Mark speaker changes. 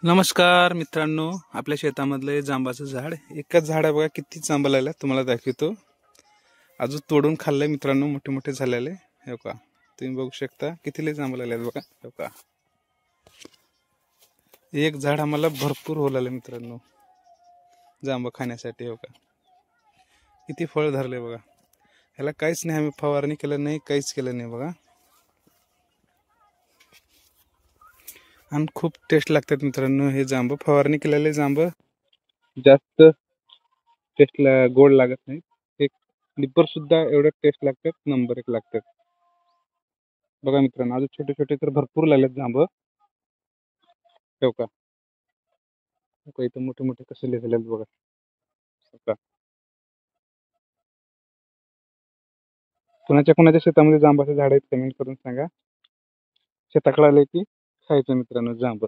Speaker 1: नमस्कार मित्रांनो, आपल्या शेतामधलं जांबाचं झाड, एकच झाड आहे बघा, किती जांब लागल्या तुम्हाला दाखवतो. अजून तोडून खाल्लंय मित्रांनो, मोठे मोठे झालेले. हे का तुम्ही बघू शकता किती लय जांब लागले बघा. हे का एक झाड आम्हाला भरपूर होलाले मित्रांनो जांब खाण्यासाठी. हो का किती फळ धरले बघा. ह्याला काहीच नाही, आम्ही फवारणी केलं नाही, काहीच केलं नाही बघा. आणि खूप टेस्ट लागतात मित्रांनो हे जांब. फवारणी केलेले जांब जास्त टेस्टला गोड लागत नाही. एक निब्बर सुद्धा एवढं टेस्ट लागतात, नंबर एक लागतात बघा मित्रांनो. अजून छोटे छोटे तर भरपूर लागलेत जांब. हो का इथं मोठे मोठे कसे लिहिलेले बघा. हो का कोणाच्या शेतामध्ये जांबाचे झाड आहेत कमेंट करून सांगा. शेताकडे आले की खायचं मित्रांनो जांब.